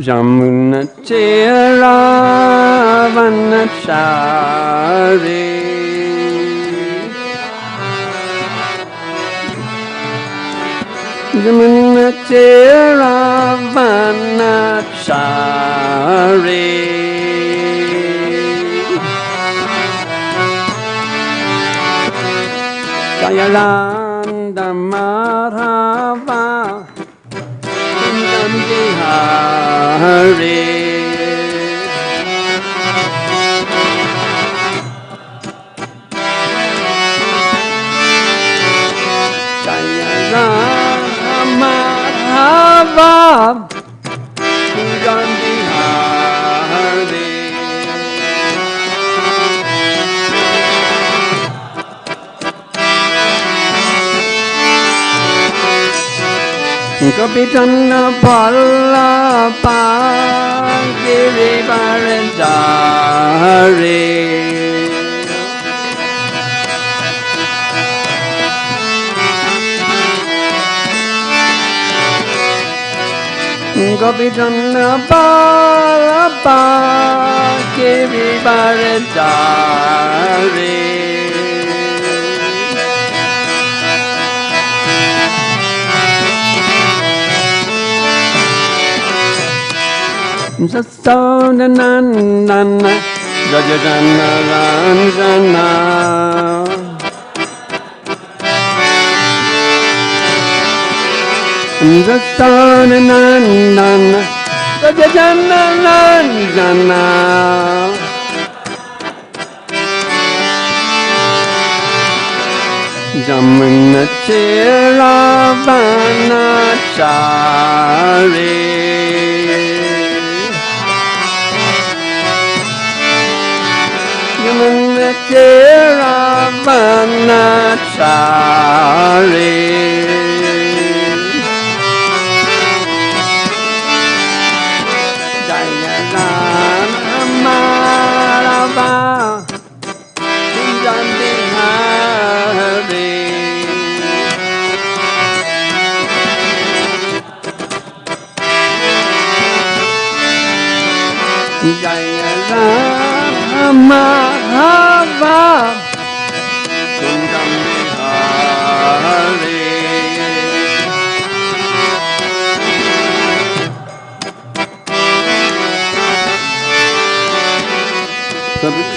Jamunatiravanachari Jamunatiravanachari Jayalanda Madhava Hari Jayalanda Kapitana Pallapa dvi-parārdhākhyo Kapitana Pallapa dvi-parārdhākhyo Sassonanandana Rajajanaranjana Sassonanandana Rajajanaranjana Jamunatiravanachari Jamunatiravanachari Jayalana Madhava Hari Jayalana Madhava Hari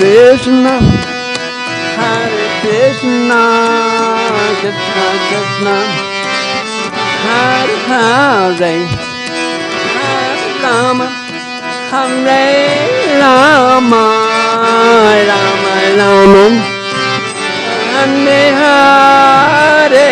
Krishna Hare Krishna Krishna Krishna Hare Hare Hare Rama Hare Rama Rama Rama Hare Hare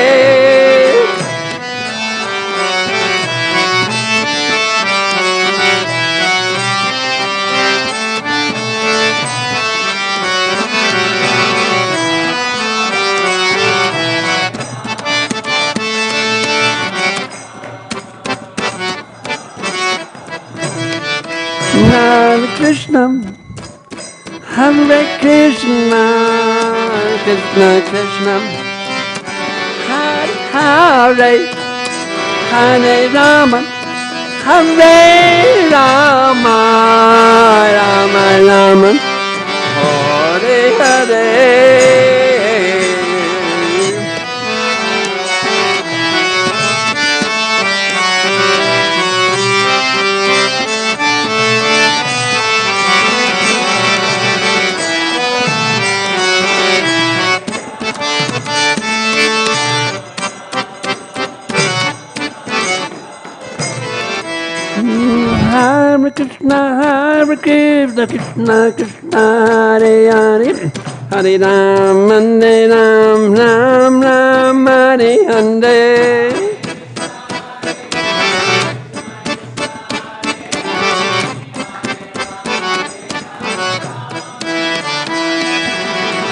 Hare Krishna, Hare Krishna, Krishna Krishna, Hare Hare, Hare Rama, Hare Rama, Rama Rama, Hare Hare. Hare Krishna, Hare Krishna, Krishna Krishna, Hare Hare, Hare Ram, Hare Ram, Ram Ram, Hare Hare.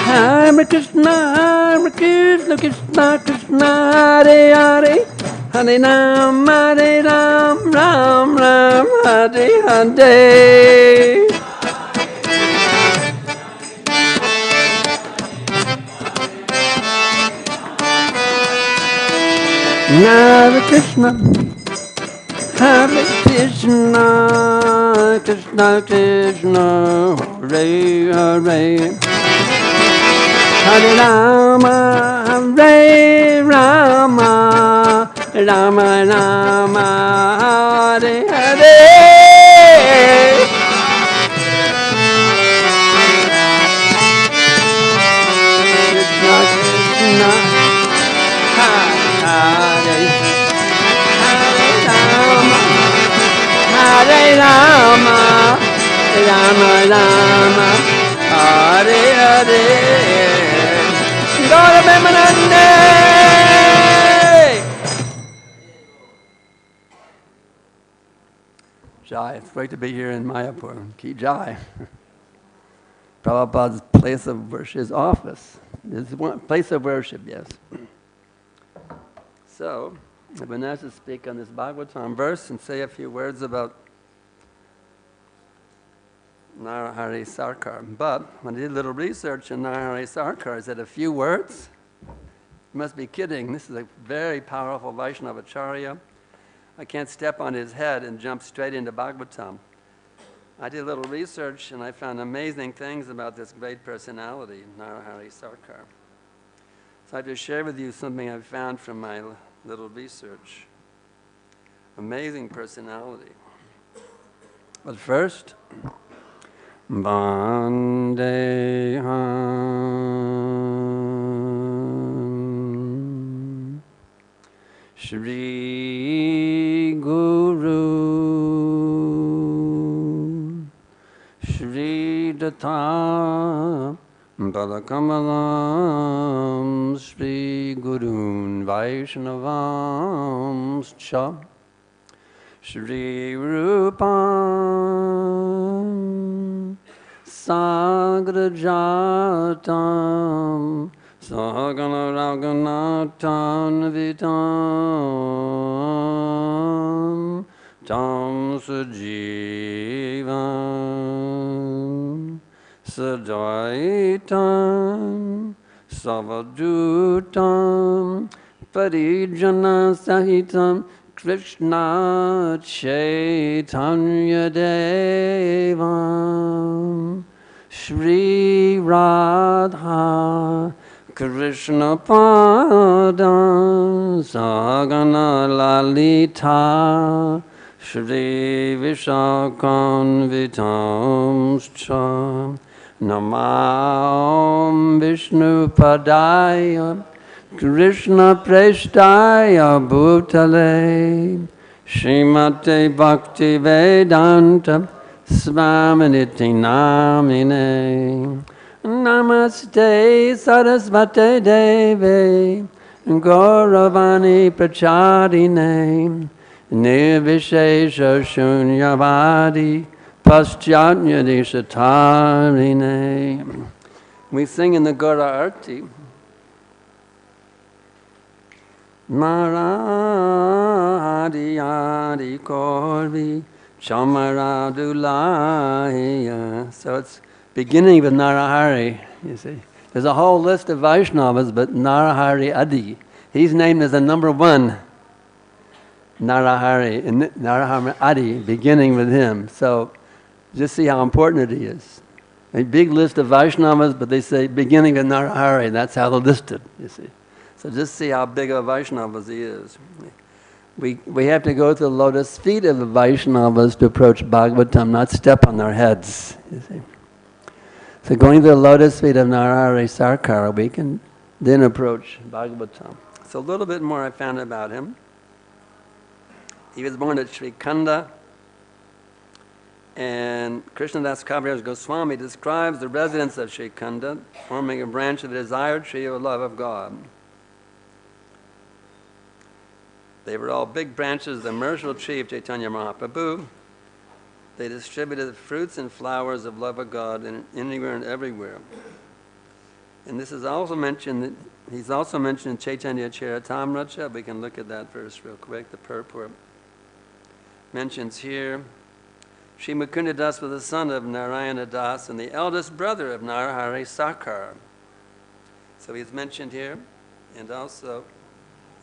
Hare Krishna, Hare Krishna, Krishna Krishna, Hare Hare, Hare Ram, Ram Ram, Hare Hare. Hare Krishna, Hare Krishna, Krishna Krishna, Hare Hare, Hare Rama, Hare Rama, Rama Rama, Hare Hare. Krishna, Hare Hare Rama, Rama Rama, Hare Hare. Gaura Premanande. Jai, it's great to be here in Mayapur. Ki Jai. Prabhupada's place of worship, his office. His one place of worship, yes. So, I've been asked to speak on this Bhagavatam verse and say a few words about Narahari Sarkar. But when I did a little research in Narahari Sarkar, I said a few words? You must be kidding. This is a very powerful Vaishnava Acharya. I can't step on his head and jump straight into Bhagavatam. I did a little research and I found amazing things about this great personality, Narahari Sarkar. So I just share with you something I've found from my little research. Amazing personality. But first, Vandeham Shri Guru Shri Datta Balakamalam Shri Gurun Vaishnavam Cha Shri Rupam Sagrajatam Sahagana Raghunathan Vitam Tam Sajivam Sadaitam Savadutam Parijana Sahitam Krishna Chaitanya Devam Shri Radha Krishna Padam Sagana Lalita Shri Vishakam Vitam Cha Namam Vishnu Padaya Krishna Preshtaya Bhutale Srimate Bhakti Vedanta Svaminiti Namine Namaste Sarasvate Deve Gauravani Pracharine Nirvishesha Shunyavadi Paschatnyadishatarine. We sing in the Gora Arti. Maradi Adi Korvi Chamaradulaya. So it's beginning with Narahari, you see. There's a whole list of Vaishnavas, but Narahari Adi, he's named as the number one. Narahari, and Narahari Adi, beginning with him. So just see how important it is. A big list of Vaishnavas, but they say beginning with Narahari, that's how they're listed, you see. So just see how big a Vaishnava he is. We have to go to the lotus feet of the Vaishnavas to approach Bhagavatam, not step on their heads, you see. So going to the lotus feet of Narahari Sarkar, we can then approach Bhagavatam. So a little bit more I found about him. He was born at Sri Khanda, and Krishnadas Kaviraj Goswami describes the residents of Sri Khanda forming a branch of the desired tree of love of God. They were all big branches of the merciful tree of Chaitanya Mahaprabhu. They distributed fruits and flowers of love of God anywhere and everywhere. And this is also mentioned, he's also mentioned in Chaitanya Charitamrita. We can look at that verse real quick. The purport mentions here, Sri Mukunda Das was the son of Narayana Das and the eldest brother of Narahari Sarkar. So he's mentioned here, and also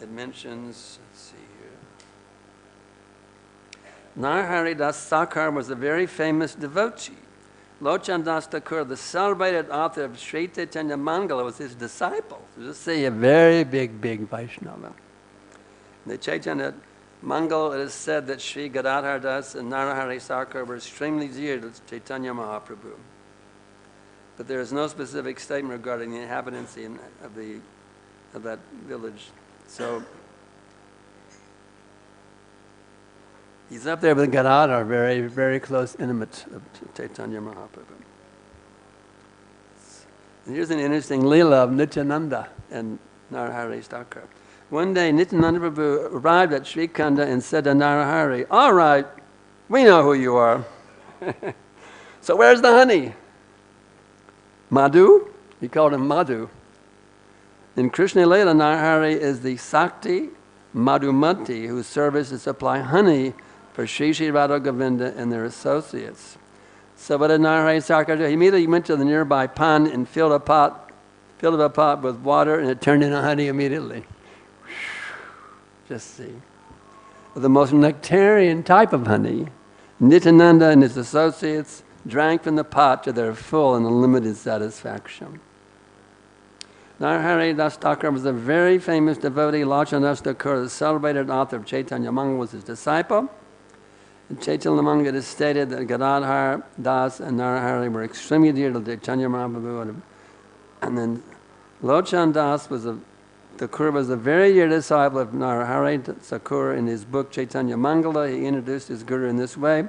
it mentions, let's see Narahari Das Thakur was a very famous devotee. Lochan Das Thakur, the celebrated author of Sri Chaitanya Mangala, was his disciple. Just say a very big Vaishnava. In the Chaitanya Mangala, it is said that Sri Gadadhar Das and Narahari Thakur were extremely dear to Chaitanya Mahaprabhu. But there is no specific statement regarding the inhabitants of that village. So he's up there with Gadadhar, very, very close intimate of Chaitanya Mahaprabhu. And here's an interesting leela of Nityananda and Narahari Thakur. One day, Nityananda Prabhu arrived at Srikanda and said to Narahari, "All right, we know who you are. So where's the honey?" Madhu? He called him Madhu. In Krishna Leela, Narahari is the Sakti Madhumati whose service is to supply honey for Sri Sri Radha Govinda and their associates. So what did Narahari Thakur do? He immediately went to the nearby pond and filled up a pot with water, and it turned into honey immediately. Just see. The most nectarian type of honey, Nityananda and his associates drank from the pot to their full and unlimited satisfaction. Narahari Das Thakur was a very famous devotee. Lochan Das Thakur, the celebrated author of Chaitanya Mangala, was his disciple. In Chaitanya Mangala, it is stated that Gadadhar Das and Narahari were extremely dear to Chaitanya Mahaprabhu. And then Lochan Das Thakur was a very dear disciple of Narahari Thakur. In his book Chaitanya Mangala, he introduced his guru in this way.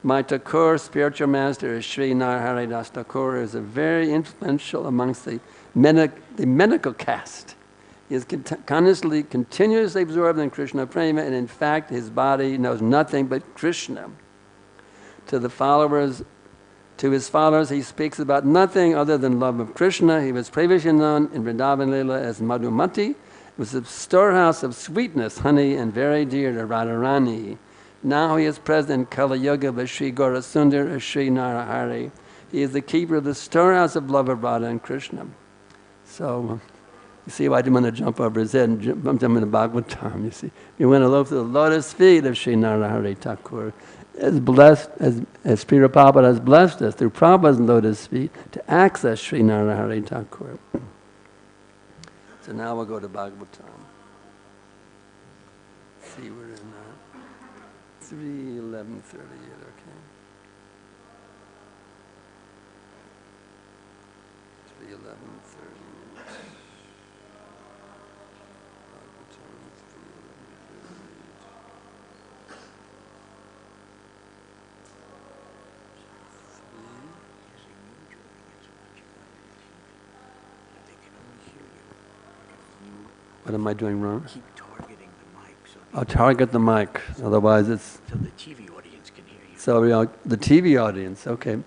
My Thakur, spiritual master, is Sri Narahari Das Thakur, is a very influential amongst the medical caste. He is continuously absorbed in Krishna Prema, and in fact his body knows nothing but Krishna. To his followers, he speaks about nothing other than love of Krishna. He was previously known in Vrindavan Leela as Madhumati. It was a storehouse of sweetness, honey, and very dear to Radharani. Now he is present in Kala Yuga with Sri Gaurasundar as Sri Narahari. He is the keeper of the storehouse of love of Radha and Krishna. So, you see why I didn't want to jump over his head and bump him in the Bhagavatam, you see. We went to the lotus feet of Sri Narahari Thakur. As blessed, as Sri Prabhupada has blessed us through Prabhupada's lotus feet to access Sri Narahari Thakur. So now we'll go to Bhagavatam. See, we're in 3:11:38, okay. 3:11:38. What am I doing wrong? Keep targeting the mic. I'll target the mic, otherwise it's... So the TV audience can hear you. So the TV audience, okay.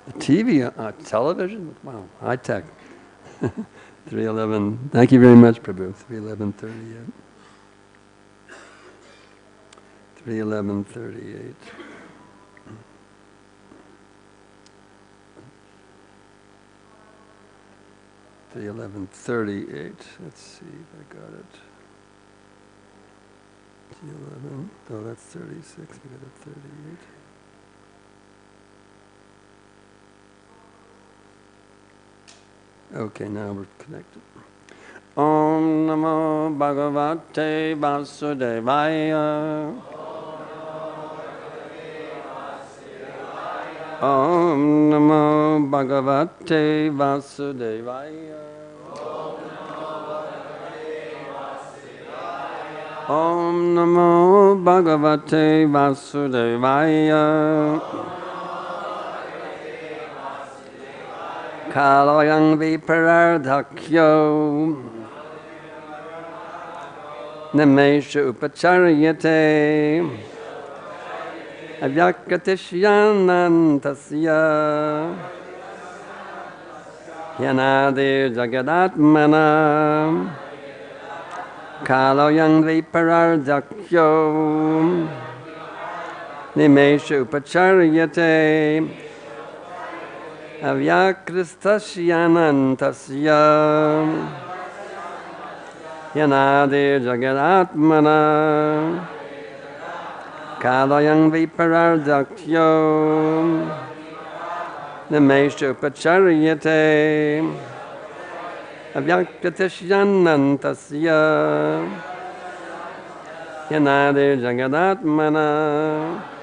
The TV, television? Wow, high tech. 3:11, thank you very much, Prabhu. 3:11:38. 3:11:38. The 11:38. Let's see if I got it. 11. Oh, that's 36. We got a 38. Okay, now we're connected. Om Namo Bhagavate Vasudevaya. Om Namo Bhagavate Vasudevaya. Om Namo Bhagavate Vasudevaya. Kālo dvi-parārdhākhyo. Nimeṣa upacaryate. avyākṛtasyānantasya. anāder jagat-ātmanaḥ. Kālo dvi-parārdhākhyo. nimeṣa upacaryate. avyākṛtasyānantasya. anāder jagat-ātmanaḥ. kālo dvi-parārdhākhyo nimeṣa upacaryate avyākṛtasyānantasya anāder jagat-ātmanaḥ.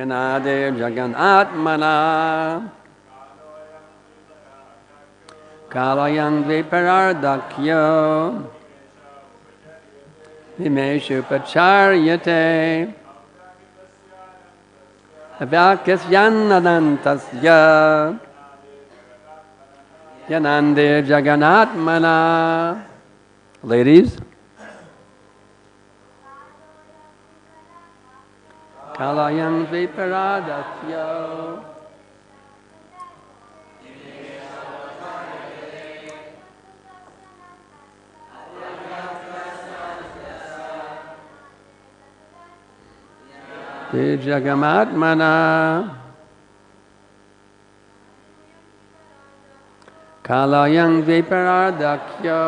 anāder jagat-ātmanaḥ kālo dvi-parārdhākhyo nimeṣa upacaryate avyākṛtasyaanantasya anāder jagat-ātmanaḥ. Ladies, kālo dvi-parārdhākhyo jagat-ātmanaḥ kālo dvi-parārdhākhyo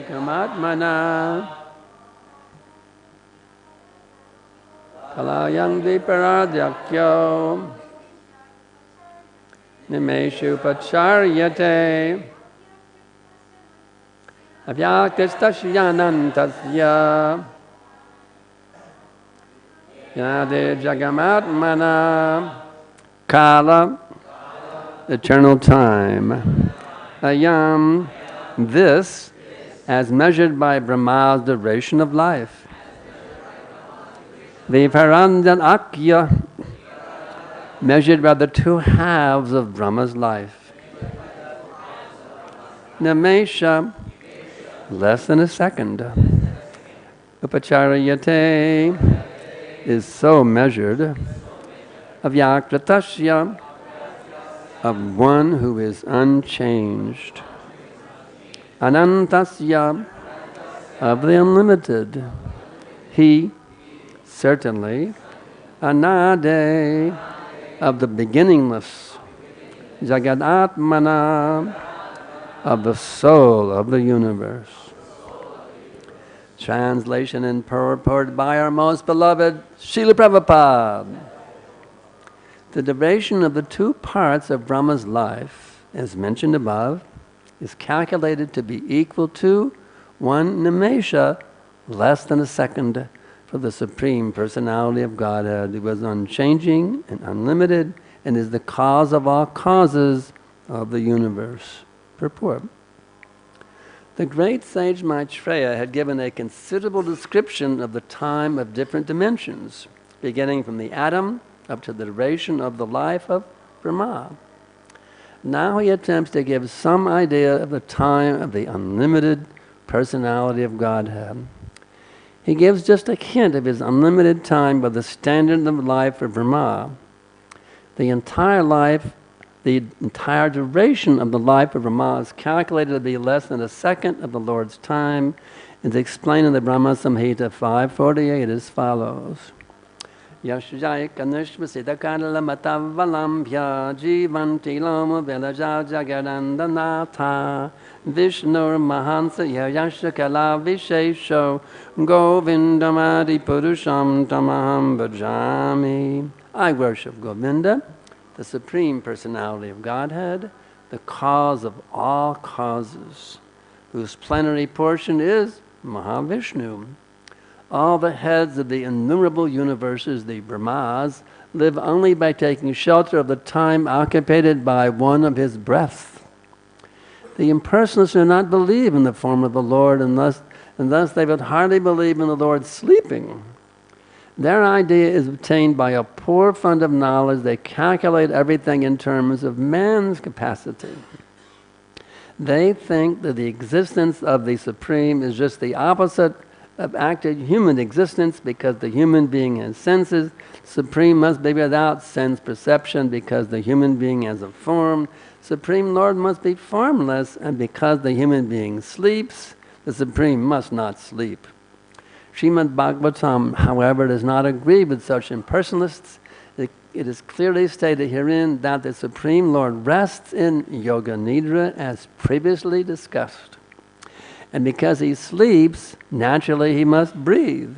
jagat-ātmanaḥ kālo dvi-parārdhākhyo nimeṣa upacaryate avyākṛtasyānantasya anāder jagat-ātmanaḥ. Kāla, eternal time. Ayam, this, as measured by Brahma's duration of life. Dvi-parārdha-ākhyo, measured by the two halves of Brahma's life. Nimeṣa, less than a second. Upacaryate is so measured. Avyākṛtasya, of one who is unchanged. Anantasya, of the unlimited. He, certainly. Anādeḥ, of the beginningless. Jagat-ātmanaḥ, of the soul of the universe. Translation and purport by our most beloved Srila Prabhupada. The duration of the two parts of Brahma's life, as mentioned above, is calculated to be equal to one nimeṣa, less than a second, for the Supreme Personality of Godhead, who is unchanging and unlimited and is the cause of all causes of the universe. Purport. The great sage Maitreya had given a considerable description of the time of different dimensions, beginning from the atom up to the duration of the life of Brahma. Now he attempts to give some idea of the time of the unlimited personality of Godhead. He gives just a hint of his unlimited time by the standard of life of Brahma. The entire duration of the life of Brahma is calculated to be less than a second of the Lord's time. It's explained in the Brahma-saṁhitā 548 as follows. Yashjaya-kanishmasita-kalamatavalamphya jivanti loma velaja jagadandanathā Vishnur mahansa yasha kala vishesho govindamadi purusham tamaham bhajami. I worship Govinda, the Supreme Personality of Godhead, the cause of all causes, whose plenary portion is Mahavishnu. All the heads of the innumerable universes, the Brahmas, live only by taking shelter of the time occupied by one of his breaths. The impersonalists do not believe in the form of the Lord, and thus they would hardly believe in the Lord sleeping. Their idea is obtained by a poor fund of knowledge. They calculate everything in terms of man's capacity. They think that the existence of the Supreme is just the opposite of active human existence, because the human being has senses. Supreme must be without sense perception, because the human being has a form. Supreme Lord must be formless, and because the human being sleeps, the Supreme must not sleep. Srimad Bhagavatam, however, does not agree with such impersonalists. It is clearly stated herein that the Supreme Lord rests in Yoga Nidra, as previously discussed. And because he sleeps, naturally he must breathe.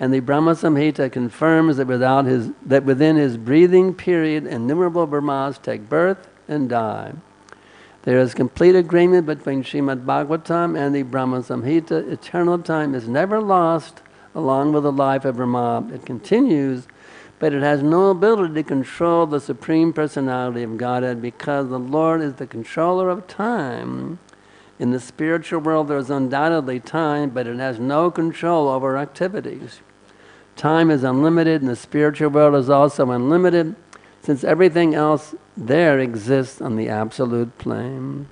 And the Brahma-saṁhitā confirms that within his breathing period, innumerable Brahmas take birth and die. There is complete agreement between Srimad Bhagavatam and the Brahma-saṁhitā. Eternal time is never lost along with the life of Brahma. It continues, but it has no ability to control the Supreme Personality of Godhead, because the Lord is the controller of time. In the spiritual world there is undoubtedly time, but it has no control over activities. Time is unlimited, and the spiritual world is also unlimited, since everything else there exists on the absolute plane.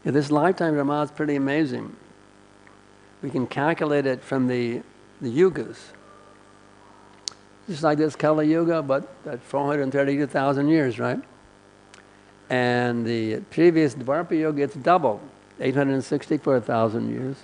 Yeah, this lifetime Brahma is pretty amazing. We can calculate it from the yugas. Just like this Kali Yuga, but at 432,000 years, right? And the previous Dvapara Yuga, it's double, 864,000 years.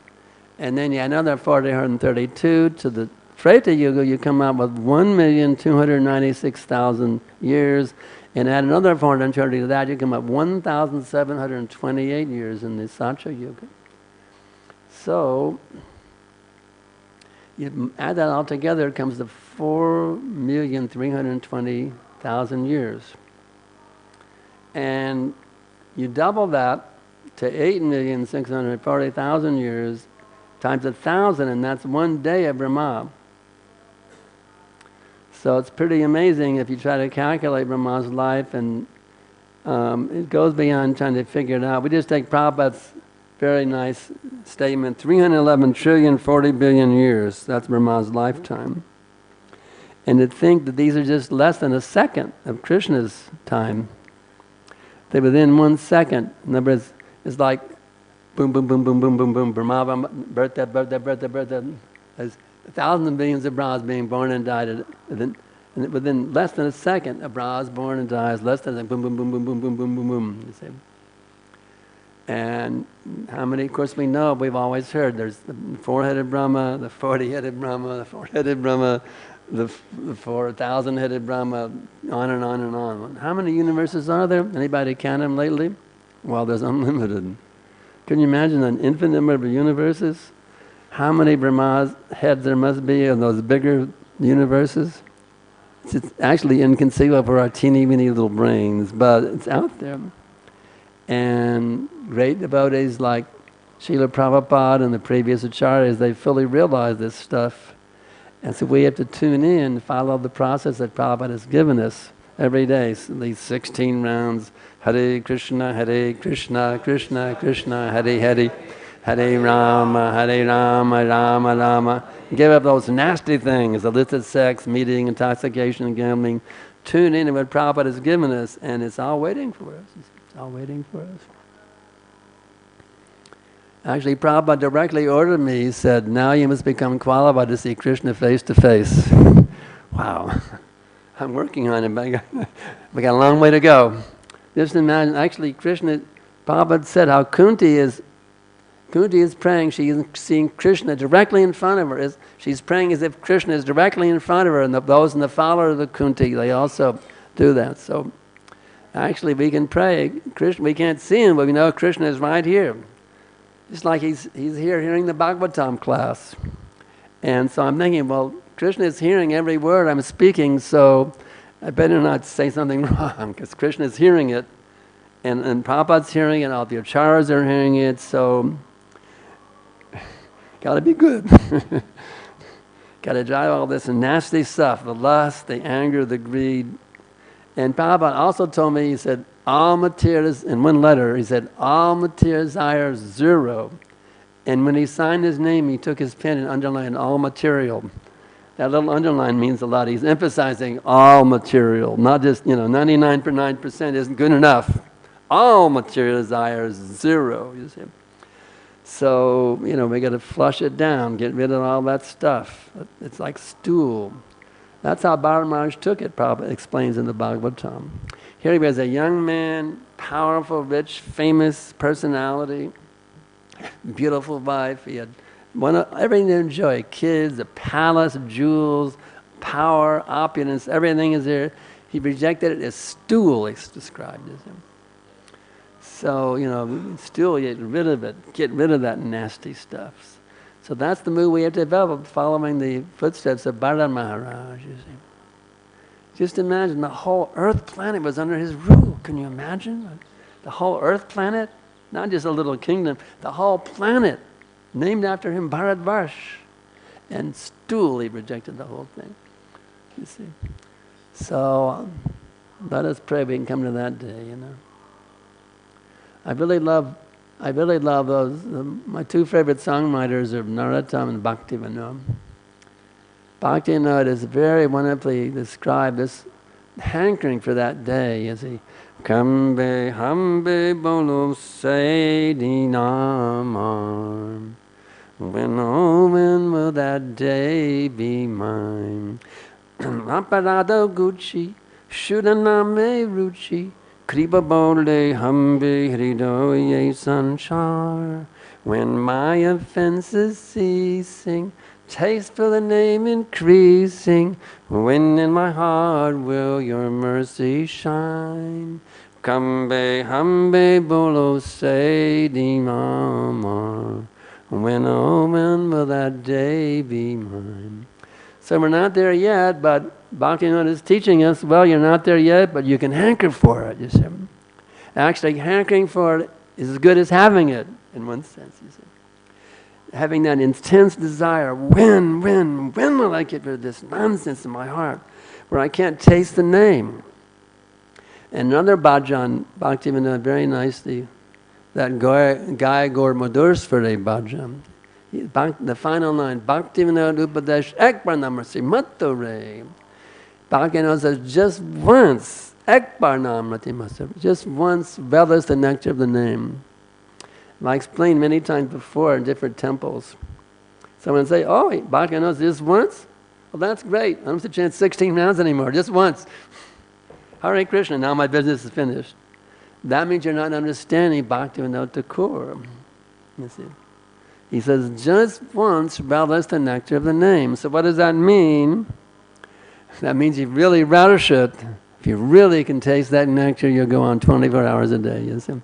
And then you add another 432 to the Treta Yuga, you come out with 1,296,000 years. And add another 430 to that, you come up 1,728 years in the Satya Yuga. So, you add that all together, it comes to 4,320,000 years. And you double that to 8,640,000 years times 1,000, and that's 1 day of Brahma. So it's pretty amazing if you try to calculate Brahma's life, and it goes beyond trying to figure it out. We just take Prabhupada's very nice statement, 311 trillion 40 billion years, that's Brahma's lifetime. And to think that these are just less than a second of Krishna's time. They're within 1 second. In other words, it's like boom, boom, boom, boom, boom, boom, boom, Brahma, birth, There's thousands of billions of Brahmas being born and died. Within less than a second, a Brahma is born and dies. Less than boom, boom, boom, boom, boom, boom, boom, boom, boom. You see? And how many, of course we know, we've always heard, there's the 4-headed Brahma, the 40-headed Brahma, the 4-headed Brahma, the 4,000-headed Brahma, on and on and on. How many universes are there? Anybody count them lately? Well, there's unlimited. Can you imagine an infinite number of universes? How many Brahma's heads there must be in those bigger universes? It's actually inconceivable for our teeny-weeny little brains, but it's out there. And great devotees like Srila Prabhupada and the previous acharyas, they fully realize this stuff. And so we have to tune in, follow the process that Prabhupada has given us every day. So these 16 rounds, Hare Krishna, Krishna Krishna, Hare Hare, Hare Rama, Rama Rama. Give up those nasty things, illicit sex, meeting, intoxication, and gambling. Tune in to what Prabhupada has given us, and it's all waiting for us. It's all waiting for us. Actually, Prabhupada directly ordered me, he said, now you must become qualified to see Krishna face to face. Wow. I'm working on it, but we got a long way to go. Just imagine, actually, Prabhupada said how Kunti is praying, she is seeing Krishna directly in front of her. She's praying as if Krishna is directly in front of her, and those in the follower of the Kunti, they also do that. So, actually, we can pray. Krishna, we can't see him, but we know Krishna is right here. Just like he's here hearing the Bhagavatam class. And so I'm thinking, well, Krishna is hearing every word I'm speaking, so I better not say something wrong, because Krishna is hearing it, and Prabhupada's hearing it, all the acharyas are hearing it, so got to be good. Got to drive all this nasty stuff, the lust, the anger, the greed. And Prabhupada also told me, he said, all materials, in one letter, he said, all material desires zero. And when he signed his name, he took his pen and underlined all material. That little underline means a lot. He's emphasizing all material, not just, 99.9% isn't good enough. All material desires zero, you see. So, we got to flush it down, get rid of all that stuff. It's like stool. That's how Bharat Maharaj took it, Prabhupada explains in the Bhagavatam. Here he was a young man, powerful, rich, famous personality, beautiful wife. He had everything to enjoy, kids, a palace, jewels, power, opulence, everything is there. He rejected it as stool, it's described as him. So, stool, get rid of it, get rid of that nasty stuff. So that's the mood we have to develop, following the footsteps of Bharat Maharaj, you see. Just imagine the whole earth planet was under his rule. Can you imagine? The whole earth planet, not just a little kingdom, the whole planet, named after him, Bharatvarsh. And stool, he rejected the whole thing, you see. So let us pray we can come to that day, I really love those. My two favorite songwriters are Narottam and Bhaktivinoda. Bhaktivinoda is very wonderfully described this hankering for that day. You see, Kambe hambe bolo seidi namar. When will that day be mine? Aparado Gucci, Shudaname Ruchi. Kripa bole hambe hridoye sanchar. When my offenses ceasing, taste for the name increasing, when in my heart will your mercy shine? Kambe hambe bolo se di mama. When will that day be mine? So we're not there yet, but Bhaktivinoda is teaching us, well, you're not there yet, but you can hanker for it, you see. Actually, hankering for it is as good as having it, in one sense, you see. Having that intense desire, when will I get rid of this nonsense in my heart, where I can't taste the name? And another bhajan, Bhaktivinoda very nicely, that Gaya Gaur Madhursvare bhajan, the final line, Bhaktivinoda Upadesh Ekbar Namrati Matore. Bhaktivinoda says, just once, Ekbar Namrati Matore, just once, relish the nectar of the name. I explained many times before in different temples. Someone say, oh, Bhaktivinoda just once? Well, that's great. I don't have to chant 16 rounds anymore, just once. Hare Krishna, now my business is finished. That means you're not understanding Bhaktivinoda Thakur. You see. He says, just once, relish the nectar of the name. So what does that mean? That means you really relish it. If you really can taste that nectar, you'll go on 24 hours a day, you see.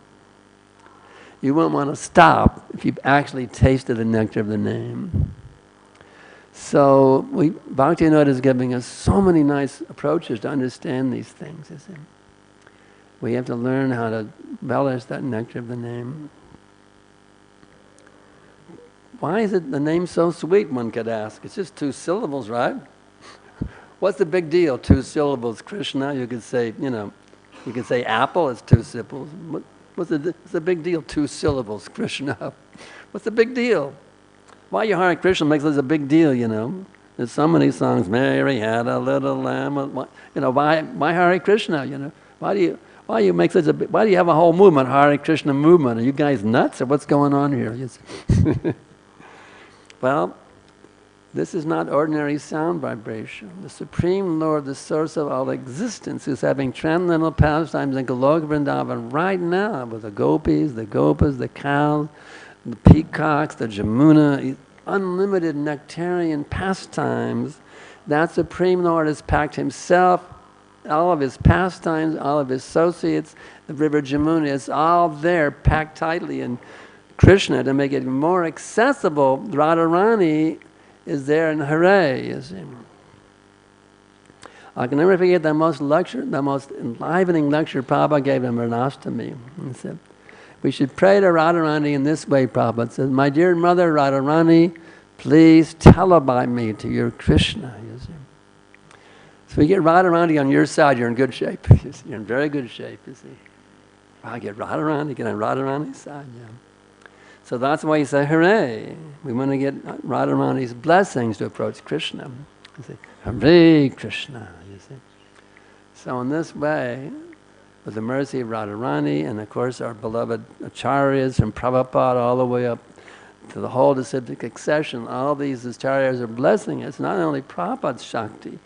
You won't want to stop if you've actually tasted the nectar of the name. So Bhaktivinoda is giving us so many nice approaches to understand these things, you see. We have to learn how to relish that nectar of the name. Why is it the name so sweet, one could ask? It's just 2 syllables, right? What's the big deal? 2 syllables, Krishna. You could say, you could say apple, it's 2 syllables. What's the big deal? 2 syllables, Krishna. What's the big deal? Why you Hare Krishna makes this a big deal, There's so many songs. Mary had a little lamb. Why Hare Krishna, Why do you have a whole movement, Hare Krishna movement? Are you guys nuts or what's going on here? Well, this is not ordinary sound vibration. The Supreme Lord, the source of all existence, is having transcendental pastimes in Goloka Vrindavan right now with the gopis, the gopas, the cows, the peacocks, the Jamuna, unlimited nectarian pastimes. That Supreme Lord has packed himself, all of his pastimes, all of his associates, the river Jamuna, it's all there packed tightly in Krishna to make it more accessible. Radharani is there in Hare, you see. I can never forget the most enlivening lecture Prabhupada gave in Varnashtami. He said, we should pray to Radharani in this way, Prabhupada says, my dear mother Radharani, Please tell about me to your Krishna, you see. So we get Radharani on your side, you're in good shape. You see. You're in very good shape, you see. I get Radharani, get on Radharani's side, yeah. So that's why you say, hooray. We want to get Radharani's blessings to approach Krishna. You see, Hare Krishna, you see. So in this way, with the mercy of Radharani, and of course our beloved acharyas from Prabhupada all the way up to the whole disciplic succession, all these acharyas are blessing us. Not only Prabhupada's Shakti,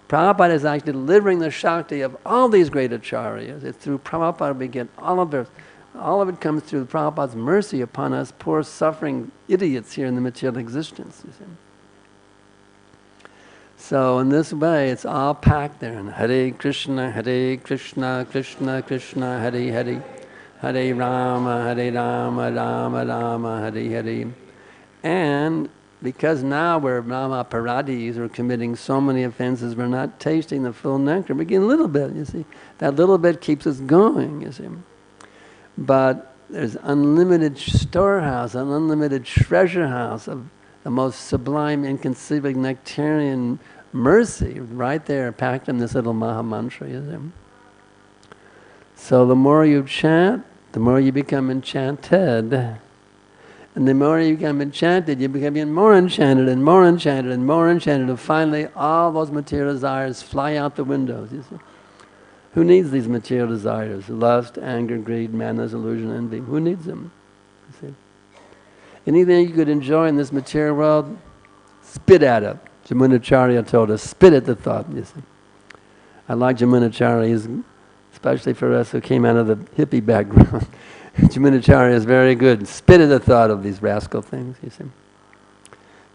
Prabhupada is actually delivering the Shakti of all these great acharyas. It's through Prabhupada we get all of it comes through Prabhupada's mercy upon us poor suffering idiots here in the material existence, you see. So in this way, it's all packed there in Hare Krishna, Krishna Krishna, Hare Hare, Hare Rama, Rama Rama, Hare Hare. And because now we're Brahma-paradis, we're committing so many offenses, we're not tasting the full nectar. We get a little bit, you see. That little bit keeps us going, you see. But there's unlimited storehouse, an unlimited treasure house of the most sublime, inconceivable nectarian mercy right there, packed in this little Maha Mantra, you see. So the more you chant, the more you become enchanted. And the more you become enchanted, you become even more enchanted and more enchanted and more enchanted, and finally all those material desires fly out the windows, you see. Who needs these material desires? Lust, anger, greed, madness, illusion, envy. Who needs them? You see? Anything you could enjoy in this material world, spit at it. Jamunacharya told us, spit at the thought, you see. I like Jamunacharya, especially for us who came out of the hippie background. Jamunacharya is very good. Spit at the thought of these rascal things, you see.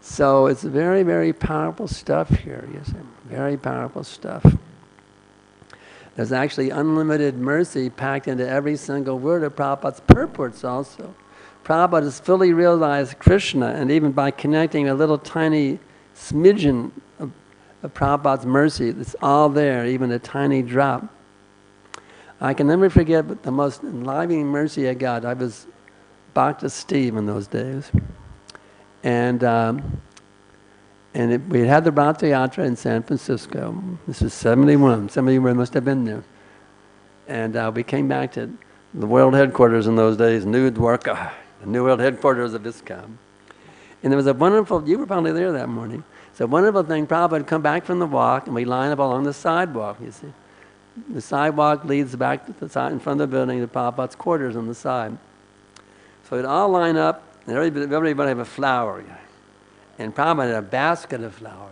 So it's very, very powerful stuff here, you see. Very powerful stuff. There's actually unlimited mercy packed into every single word of Prabhupada's purports also. Prabhupada has fully realized Krishna, and even by connecting a little tiny smidgen of Prabhupada's mercy, it's all there, even a tiny drop. I can never forget the most enlivening mercy I got. I was Bhakta Steve in those days. And we had the Rath Yatra in San Francisco. This was 71. Some of you must have been there. And we came back to the world headquarters in those days, New Dwarka, the new world headquarters of ISKCON. And there was a wonderful, you were probably there that morning, it's a wonderful thing. Prabhupada had come back from the walk, and we line up along the sidewalk, you see. The sidewalk leads back to the side in front of the building to Prabhupada's quarters on the side. So we'd all line up, and everybody would have a flower. And Prabhupada had a basket of flowers.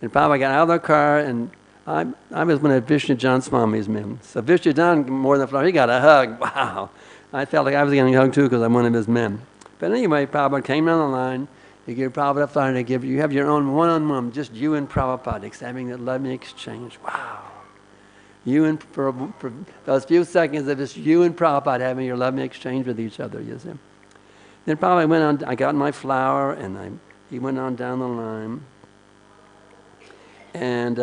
And Prabhupada got out of the car, and I was one of Vishnu Jan Swami's men. So Vishnu Jan, more than a flower, he got a hug. Wow. I felt like I was getting a hug too because I'm one of his men. But anyway, Prabhupada came down the line. He gave Prabhupada a flower, and you have your own one-on-one, just you and Prabhupada, having that loving exchange. Wow. You and for those few seconds of just you and Prabhupada having your loving exchange with each other, you see. Then Prabhupada went on, I got my flower, and he went on down the line. And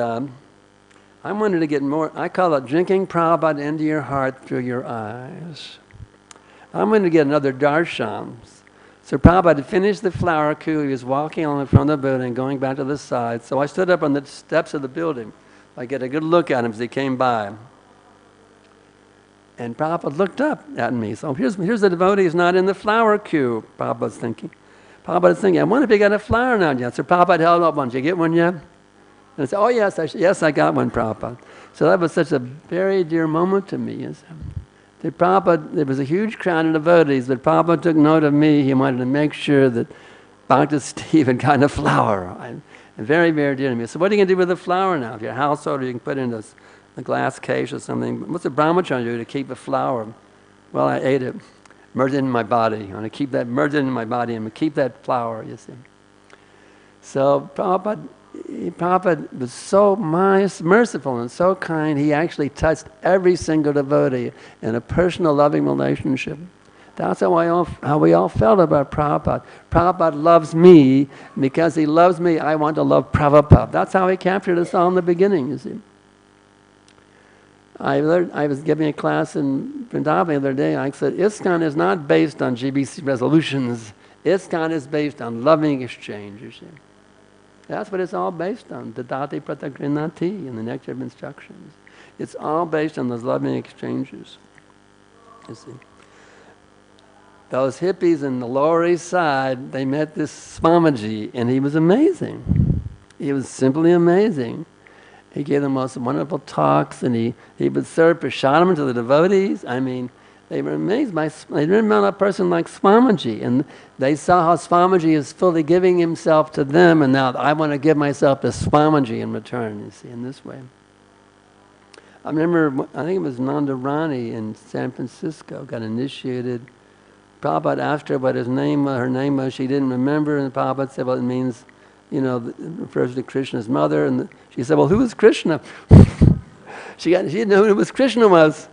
I wanted to get more, I call it drinking Prabhupada into your heart through your eyes. I wanted to get another darshan. So Prabhupada had finished the flower coup. He was walking along the front of the building, going back to the side. So I stood up on the steps of the building. I get a good look at him as he came by. And Prabhupada looked up at me. So here's the devotee who's not in the flower queue, Prabhupada's thinking. Prabhupada's thinking, I wonder if he got a flower now yet. So Prabhupada held up one. Did you get one yet? And I said, oh yes, I got one, Prabhupada. So that was such a very dear moment to me. Prabhupada, there was a huge crowd of devotees, but Prabhupada took note of me. He wanted to make sure that Bhakta Steve had gotten a flower. Very, very dear to me. So what are you going to do with the flower now? If you're a householder, you can put it in a glass case or something. What's a brahmacharya do to keep a flower? Well, I ate it, merged it in my body. I want to keep that, merge it in my body and keep that flower, you see. So Prabhupada was so merciful and so kind, he actually touched every single devotee in a personal loving relationship. That's how we all felt about Prabhupada. Prabhupada loves me. Because he loves me, I want to love Prabhupada. That's how he captured us all in the beginning, you see. I was giving a class in Vrindavan the other day. I said, ISKCON is not based on GBC resolutions. ISKCON is based on loving exchange, you see. That's what it's all based on, the dati-parārdhākhyo in the Nectar of Instructions. It's all based on those loving exchanges, you see. Those hippies in the Lower East Side, they met this Swamiji, and he was amazing. He was simply amazing. He gave the most wonderful talks, and he would serve prasadam to the devotees. I mean, they were amazed by, they didn't met a person like Swamiji, and they saw how Swamiji is fully giving himself to them, and now I want to give myself to Swamiji in return, you see, in this way. I remember, I think it was Nanda Rani in San Francisco, got initiated. Prabhupada asked her what her name was, she didn't remember, and Prabhupada said, well, it means, you know, it refers to Krishna's mother, and she said, well, who is Krishna? She didn't know who Krishna was.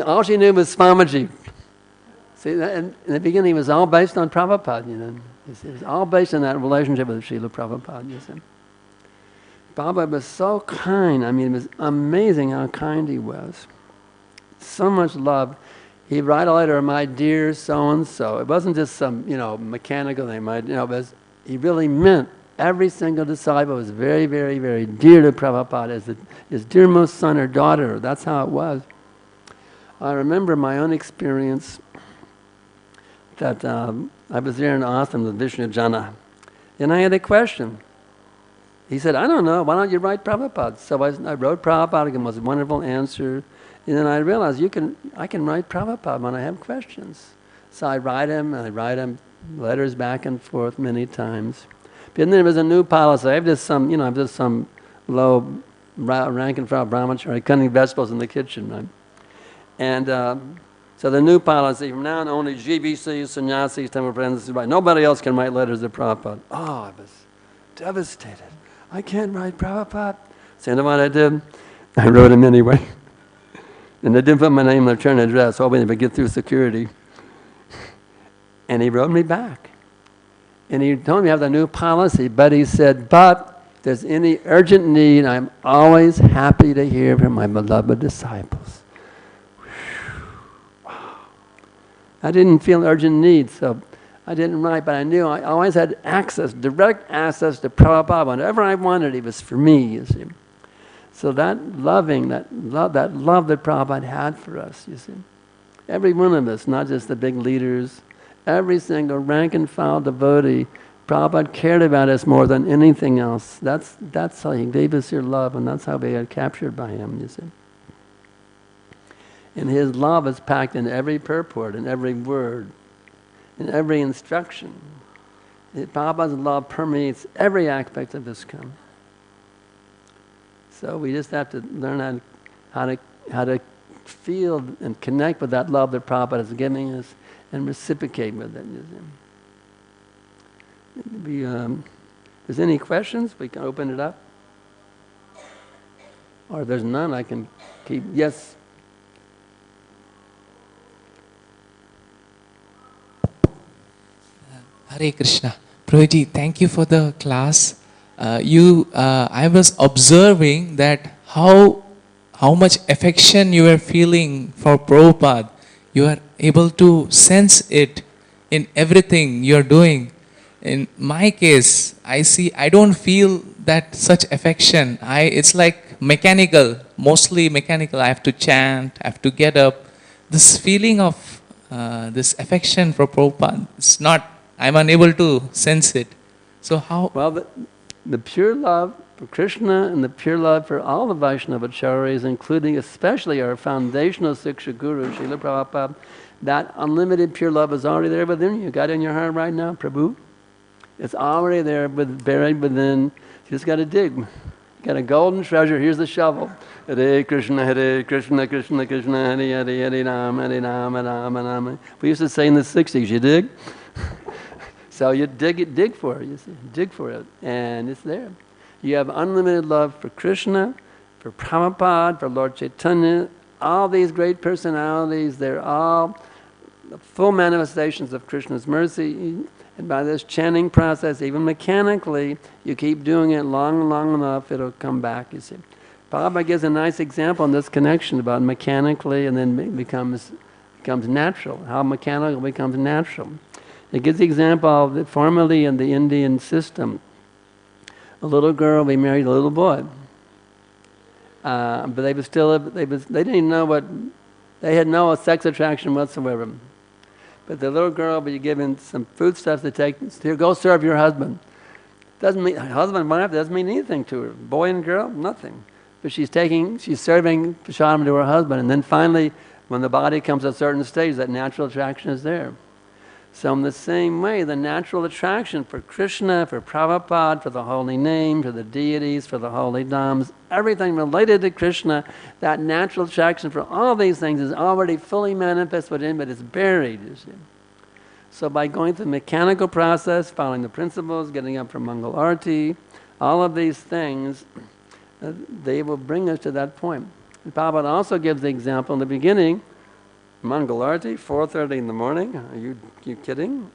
All she knew was Swamiji. See, in the beginning, it was all based on Prabhupada, you know. It was all based on that relationship with Srila Prabhupada, you see. Prabhupada was so kind. I mean, it was amazing how kind he was. So much love. He'd write a letter, my dear so-and-so. It wasn't just some, you know, mechanical thing. He really meant every single disciple was very, very, very dear to Prabhupada as his dearmost son or daughter. That's how it was. I remember my own experience that I was there in Austin with Vishnu Jana, and I had a question. He said, I don't know, why don't you write Prabhupada? So I wrote Prabhupada, it was a wonderful answer, and then I realized I can write Prabhupada when I have questions. So I write him letters back and forth many times. But then there was a new policy. I have just some low rank and file brahmachari cutting vegetables in the kitchen, right? And so the new policy, from now on only GBCs, sannyasis, temple friends, nobody else can write letters to Prabhupada. Oh, I was devastated. I can't write Prabhupada. So you know what I did? I wrote him anyway. And I didn't put my name and return address, hoping to get through security. And he wrote me back. And he told me I have the new policy, but he said, but if there's any urgent need, I'm always happy to hear from my beloved disciples. I didn't feel urgent need, so I didn't write, but I knew I always had access, direct access to Prabhupada. Whenever I wanted, it was for me, you see. So that love that Prabhupada had for us, you see. Every one of us, not just the big leaders, every single rank and file devotee, Prabhupada cared about us more than anything else. That's how he gave us your love, and that's how we got captured by him, you see. And his love is packed in every purport, in every word, in every instruction. Prabhupada's love permeates every aspect of ISKCON. So we just have to learn how to feel and connect with that love that Prabhupada is giving us and reciprocate with it. If there's any questions, we can open it up. Or if there's none, I can keep. Yes. Hare Krishna. Prabhuji, thank you for the class. I was observing that how much affection you are feeling for Prabhupada. You are able to sense it in everything you are doing. In my case, I don't feel that such affection. It's like mechanical, mostly mechanical. I have to chant, I have to get up. This feeling of this affection for Prabhupada, it's not. I'm unable to sense it. So how? Well, the pure love for Krishna and the pure love for all the Vaishnavacharyas, including especially our foundational Siksha Guru, Srila Prabhupada, that unlimited pure love is already there within you. Got it in your heart right now, Prabhu? It's already there, buried within. You just got to dig. You got a golden treasure. Here's the shovel. Hare Krishna, Krishna Krishna, Hare Hare, Hare Rama, Rama Rama. We used to say in the 60s, you dig? So you dig for it, you see, dig for it, and it's there. You have unlimited love for Krishna, for Prabhupada, for Lord Chaitanya, all these great personalities, they're all full manifestations of Krishna's mercy. And by this chanting process, even mechanically, you keep doing it long enough, it'll come back, you see. Prabhupada gives a nice example in this connection about mechanically and then becomes natural, how mechanical becomes natural. It gives the example of that formerly in the Indian system, a little girl be married a little boy. But they didn't even know what, they had no sex attraction whatsoever. But the little girl be given some foodstuffs to take, here, go serve your husband. Doesn't mean, husband and wife, doesn't mean anything to her. Boy and girl, nothing. But she's serving prashadam to her husband. And then finally, when the body comes to a certain stage, that natural attraction is there. So in the same way, the natural attraction for Krishna, for Prabhupada, for the holy name, for the deities, for the holy dhams, everything related to Krishna, that natural attraction for all these things is already fully manifest within, but it's buried, you see. So by going through the mechanical process, following the principles, getting up for Mangal Arati, all of these things, they will bring us to that point. And Prabhupada also gives the example in the beginning, Mangal Arati, 4:30 in the morning. Are you kidding?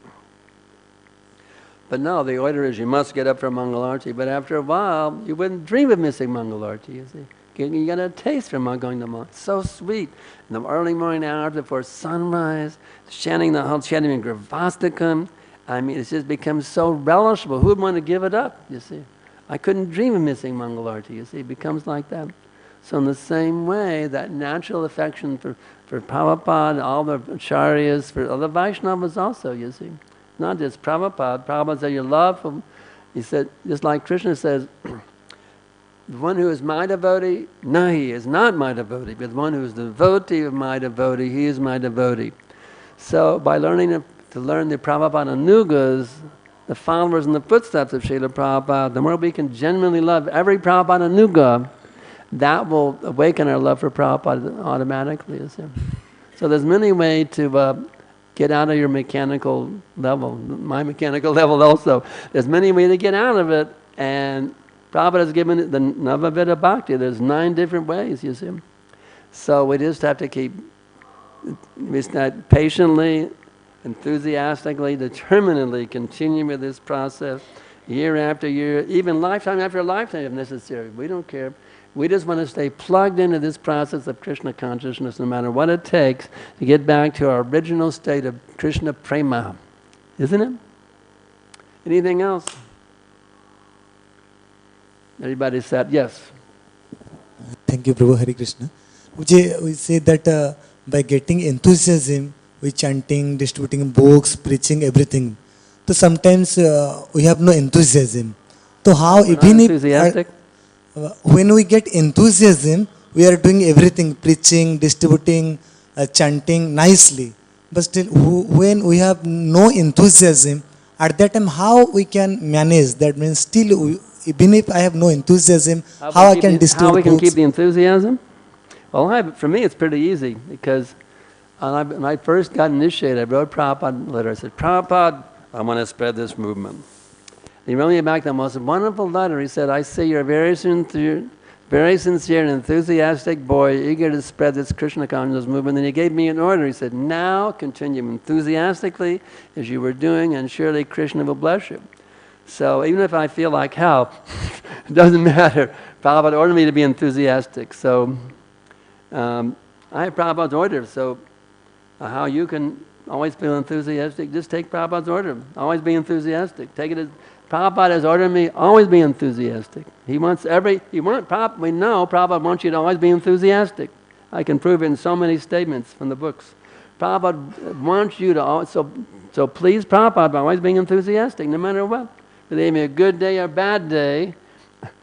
But no, the order is you must get up for Mangal Arati. But after a while, you wouldn't dream of missing Mangal Arati, you see. You get a taste from going to Mangal. It's so sweet. In the early morning hours before sunrise, chanting Gravastikam. I mean, it just becomes so relishable. Who would want to give it up, you see? I couldn't dream of missing Mangal Arati, you see. It becomes like that. So in the same way, that natural affection for Prabhupada, all the acharyas, for other Vaishnavas also, you see. Not just Prabhupada. Prabhupada said, your love for, he said, just like Krishna says, the one who is my devotee, no, he is not my devotee, but the one who is the devotee of my devotee, he is my devotee. So by learning to learn the Prabhupada Anugas, the followers in the footsteps of Srila Prabhupada, the more we can genuinely love every Prabhupada Anuga, that will awaken our love for Prabhupada automatically. You see. So there's many ways to get out of your mechanical level, my mechanical level also. There's many ways to get out of it, and Prabhupada has given it the Navavida Bhakti. There's 9 different ways, you see. So we just have to keep patiently, enthusiastically, determinedly continue with this process year after year, even lifetime after lifetime if necessary. We don't care. We just want to stay plugged into this process of Krishna consciousness no matter what it takes to get back to our original state of Krishna prema. Isn't it? Anything else? Everybody said yes. Thank you, Prabhu. Hare Krishna. We say that by getting enthusiasm, we chanting, distributing books, preaching, everything. So sometimes we have no enthusiasm. So how even enthusiastic? When we get enthusiasm, we are doing everything, preaching, distributing, chanting nicely. But still, when we have no enthusiasm, at that time, how we can manage? That means still, even if I have no enthusiasm, how I can distribute How we can books? keep the enthusiasm? Well, for me, it's pretty easy because when I first got initiated, I wrote Prabhupada a letter. I said, Prabhupada, I want to spread this movement. He wrote me back the most wonderful letter. He said, I see you're very sincere and enthusiastic boy, eager to spread this Krishna consciousness movement. And he gave me an order. He said, now continue enthusiastically as you were doing, and surely Krishna will bless you. So even if I feel like hell, it doesn't matter. Prabhupada ordered me to be enthusiastic. So I have Prabhupada's order. So how you can always feel enthusiastic, just take Prabhupada's order. Always be enthusiastic. Take it as Prabhupada has ordered me, always be enthusiastic. We know Prabhupada wants you to always be enthusiastic. I can prove it in so many statements from the books. Prabhupada wants you to always, so please Prabhupada by always being enthusiastic, no matter what. Whether it may be a good day or a bad day,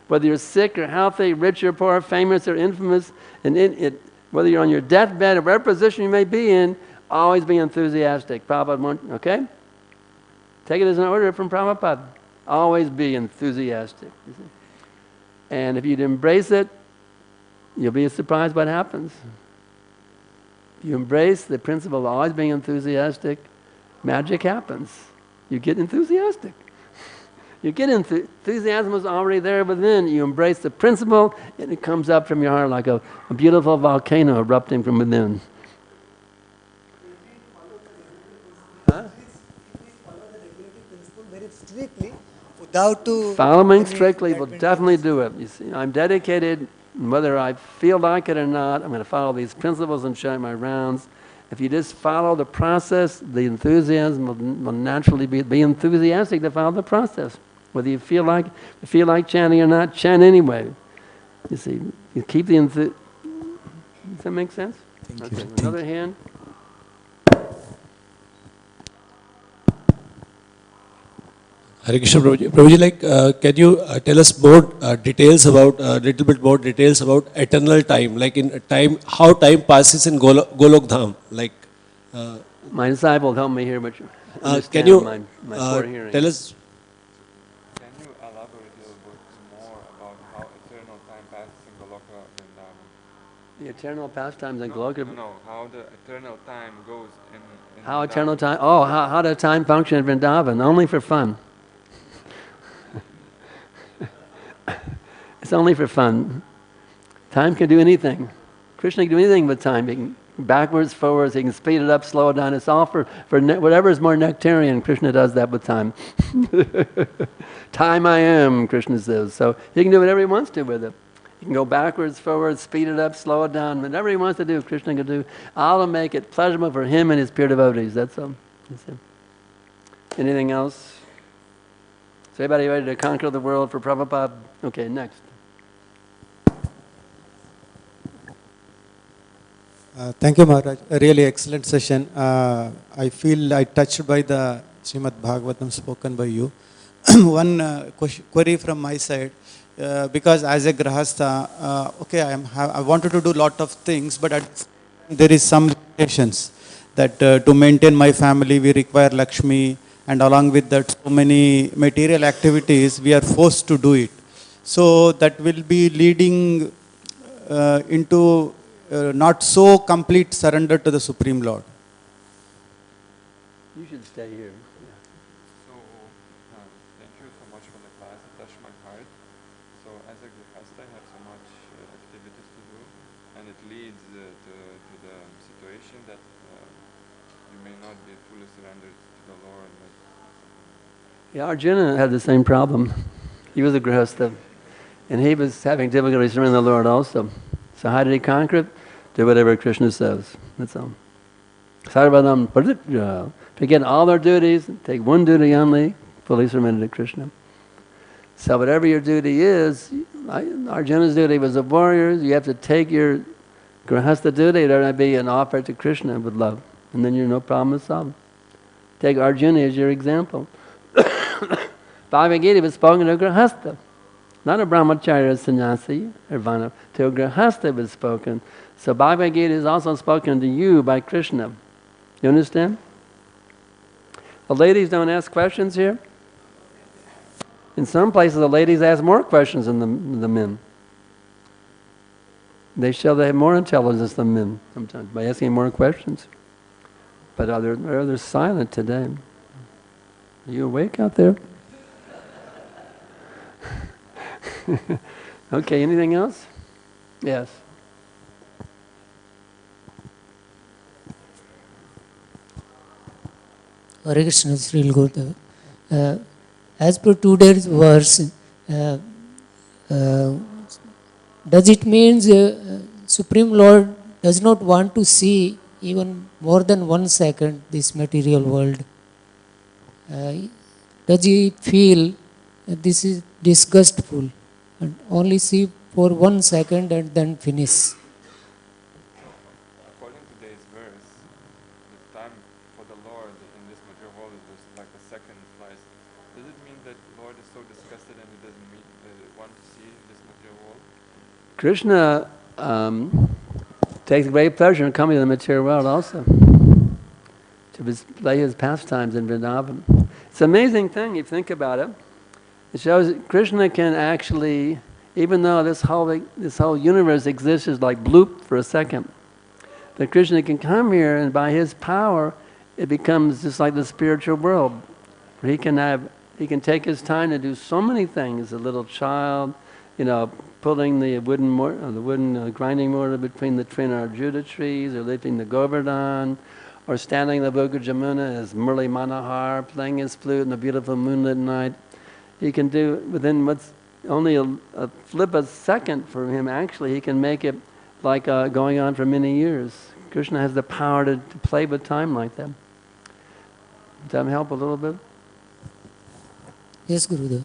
whether you're sick or healthy, rich or poor, famous or infamous, whether you're on your deathbed or whatever position you may be in, always be enthusiastic. Prabhupada wants, okay? Take it as an order from Prabhupada. Always be enthusiastic. You see? And if you'd embrace it, you'll be surprised what happens. If you embrace the principle of always being enthusiastic, magic happens. You get enthusiastic. You get enthusiasm is already there within. You embrace the principle, and it comes up from your heart like a beautiful volcano erupting from within. Following strictly will definitely do it. You see, I'm dedicated, whether I feel like it or not, I'm going to follow these principles and chant my rounds, If you just follow the process, the enthusiasm will naturally be enthusiastic to follow the process. Whether you feel like chanting or not, chant anyway. You see, you keep the enthusiasm. Does that make sense? Thank you. Another hand. Hare Krishna Prabhuji. Prabhuji, can you tell us more details about, little bit more details about eternal time, like in time, how time passes in Golok Dham? Like, My disciple help me here, but can you my poor hearing. tell us? Can you elaborate a little bit more about how eternal time passes in Goloka Vrindavan? The eternal pastimes in Goloka. No, how the eternal time goes in How Vrindavan. eternal time? Oh, how does time function in Vrindavan? Only for fun. It's only for fun. Time can do anything. Krishna can do anything with time. He can backwards, forwards, he can speed it up, slow it down. It's all for whatever is more nectarian. Krishna does that with time. Time I am, Krishna says. So he can do whatever he wants to with it. He can go backwards, forwards, speed it up, slow it down. Whatever he wants to do, Krishna can do. All to make it pleasurable for him and his pure devotees. That's all. That's it. Anything else? Is everybody ready to conquer the world for Prabhupada? Okay, next. Thank you, Maharaj. A really excellent session. I feel I touched by the Srimad Bhagavatam spoken by you. One query from my side, because as a grahastha, okay, I wanted to do lot of things, but there is some limitations that to maintain my family we require Lakshmi, and along with that so many material activities we are forced to do it. So that will be leading into not so complete surrender to the Supreme Lord. You should stay here. So, thank you so much for the class. It touched my heart. So, as a grihastha, I have so much activities to do, and it leads to the situation that you may not be fully surrendered to the Lord. Yeah, Arjuna had the same problem. He was a grihastha, and he was having difficulty surrendering the Lord also. So how did he conquer it? Do whatever Krishna says. That's all. Sarvadam, forget all their duties, take one duty only, fully surrender to Krishna. So whatever your duty is, Arjuna's duty was a warrior. You have to take your grihastha duty, there might be an offer to Krishna with love. And then you're no problem with solved. Take Arjuna as your example. Bhagavad Gita was spoken to a grihastha. Not a brahmacharya, sannyasi, or vana. To a grihastha was spoken. So Bhagavad Gita is also spoken to you by Krishna. You understand? The ladies don't ask questions here. In some places the ladies ask more questions than the men. They show they have more intelligence than men sometimes by asking more questions. But they're silent today. Are you awake out there? Okay, anything else? Yes. Hare Krishna, Sri Gurudev. As per today's verse, does it mean Supreme Lord does not want to see even more than 1 second this material world? Does he feel this is disgustful and only see for 1 second and then finish? According to today's verse, the time for the Lord in this material world is like a second slice. Does it mean that Lord is so disgusted and he doesn't want to see this material world? Krishna takes great pleasure in coming to the material world also, to display his pastimes in Vrindavan. It's an amazing thing, if you think about it. It shows that Krishna can actually, even though this whole universe exists as like bloop for a second, that Krishna can come here and by his power, it becomes just like the spiritual world. He can take his time to do so many things. A little child, pulling the wooden grinding mortar between the twin Arjuta trees, or lifting the Govardhan, or standing in the book of Jamuna as Murli Manohar, playing his flute in the beautiful moonlit night. He can do, within what's only a flip a second for him, actually, he can make it like going on for many years. Krishna has the power to play with time like that. Does that help a little bit? Yes, Gurudev.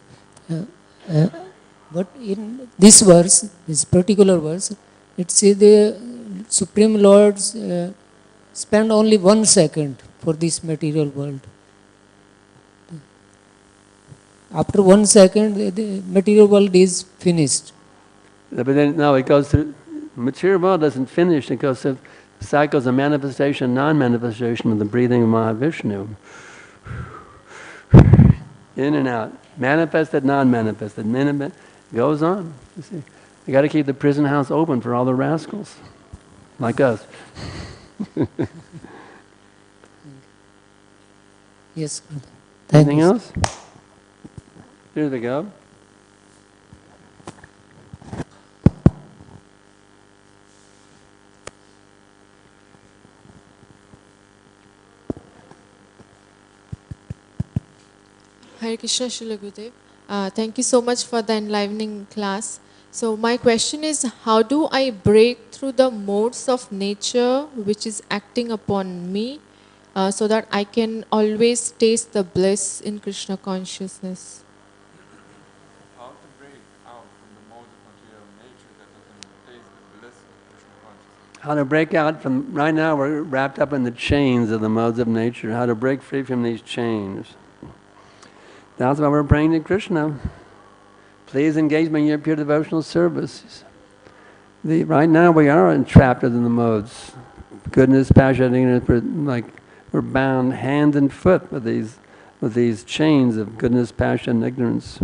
But in this verse, this particular verse, it says the Supreme Lord spend only 1 second for this material world. After 1 second, the material world is finished. But then, no, it goes through, material world doesn't finish, it goes through cycles of manifestation, non-manifestation of the breathing of Mahavishnu. In and out. Manifested, non-manifested. Goes on. You see. You got to keep the prison house open for all the rascals. Like us. Yes. Anything else? Here we go. Hare Krishna, Srila Gurudev. Thank you so much for the enlivening class. So my question is, how do I break through the modes of nature which is acting upon me so that I can always taste the bliss in Krishna consciousness? How to break out from the modes of material nature that doesn't taste the bliss of Krishna consciousness? How to break out from, right now we're wrapped up in the chains of the modes of nature. How to break free from these chains. That's why we're praying to Krishna. Please engage me in your pure devotional service. Right now we are entrapped in the modes. Goodness, passion, ignorance, we're bound hand and foot with these chains of goodness, passion, ignorance.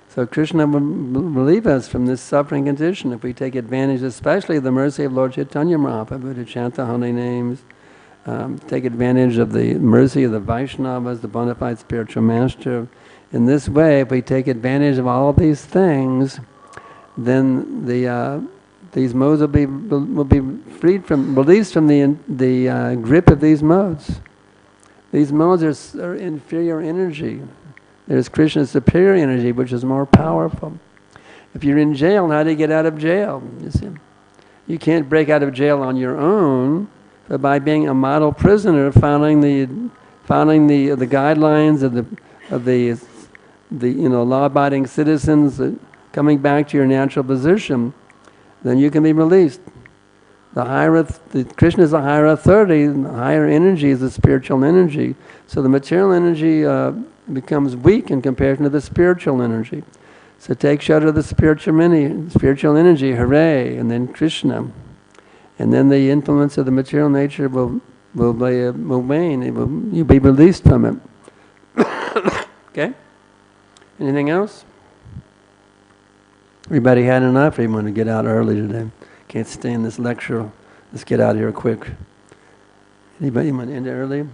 So Krishna will relieve us from this suffering condition if we take advantage, especially of the mercy of Lord Chaitanya Mahaprabhu, to chant the holy names, take advantage of the mercy of the Vaishnavas, the bona fide spiritual master. In this way, if we take advantage of all of these things, then these modes will be freed from, released from the grip of these modes. These modes are inferior energy. There's Krishna's superior energy, which is more powerful. If you're in jail, how do you get out of jail? You see, you can't break out of jail on your own, but by being a model prisoner, following the guidelines of the law-abiding citizens, coming back to your natural position, then you can be released. Krishna is a higher authority, and the higher energy is the spiritual energy. So the material energy becomes weak in comparison to the spiritual energy. So take shelter of the spiritual energy, hooray, and then Krishna. And then the influence of the material nature will wane, you'll be released from it. Okay? Anything else? Everybody had enough? We want to get out early today. Can't stay in this lecture. Let's get out of here quick. Anybody want to end it early?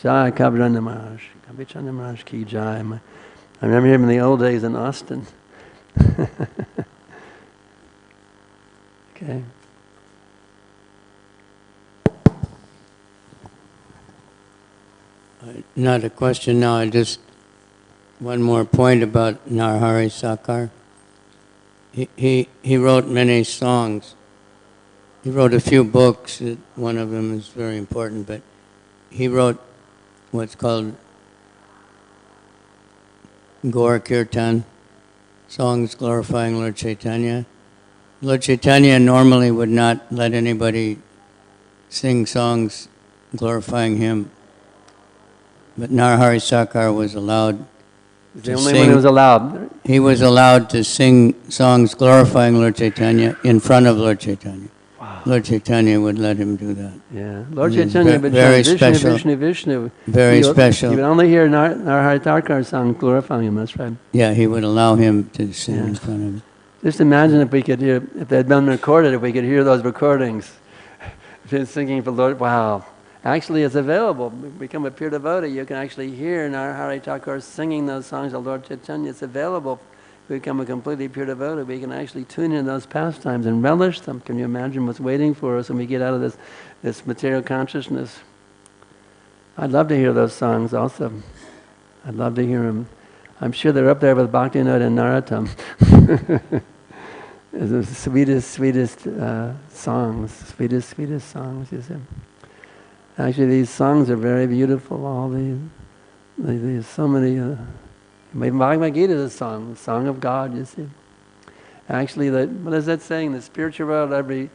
Jai Kavirana Maharaj. Kavichana Maharaj ki jai. I remember him in the old days in Austin. Okay. Not a question now, just one more point about Narahari Sakar. He wrote many songs. He wrote a few books. One of them is very important, but he wrote what's called Gaur Kirtan, songs glorifying Lord Chaitanya. Lord Chaitanya normally would not let anybody sing songs glorifying him, but Narahari Sakar was allowed The only one who was allowed. He was allowed to sing songs glorifying Lord Chaitanya in front of Lord Chaitanya. Wow. Lord Chaitanya would let him do that. Yeah, Lord Chaitanya would very chant special. Vishnu. Very special. You would only hear Narahari Thakur song glorifying him, that's right. Yeah, he would allow him to sing in front of him. Just imagine if we could hear, if they had been recorded, if we could hear those recordings. If he's singing for Lord, wow. Actually, it's available. Become a pure devotee, you can actually hear Narahari Thakur singing those songs of Lord Chaitanya. It's available. Become a completely pure devotee, we can actually tune in those pastimes and relish them. Can you imagine what's waiting for us when we get out of this material consciousness? I'd love to hear those songs also. I'd love to hear them. I'm sure they're up there with Bhaktivinoda and Narottam. is the sweetest, sweetest songs, sweetest songs, you see. Actually, these songs are very beautiful. All these so many. Bhagavad Gita is a song of God, you see. Actually, what is that saying? The spiritual world, the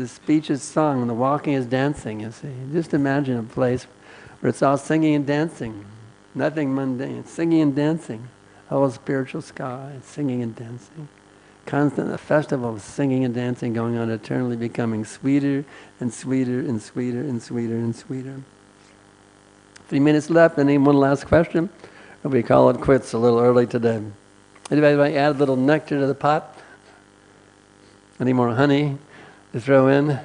speech is sung, the walking is dancing, you see. Just imagine a place where it's all singing and dancing. Nothing mundane. Singing and dancing. Whole spiritual sky, singing and dancing. Constant, a festival of singing and dancing going on eternally, becoming sweeter and sweeter and sweeter and sweeter and sweeter. 3 minutes left. Any one last question? Or we call it quits a little early today. Anybody want to add a little nectar to the pot? Any more honey to throw in?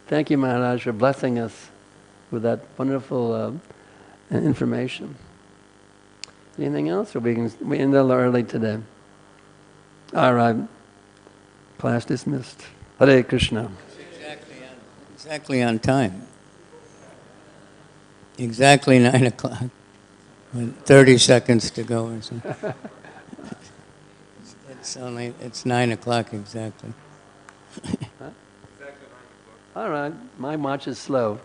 Thank you, Maharaj, for blessing us with that wonderful information. Anything else? Or we end a little early today. All right. Class dismissed. Hare Krishna. Exactly on time. Exactly 9 o'clock. 30 seconds to go or something. It's 9 o'clock exactly. Huh? All right. My watch is slow.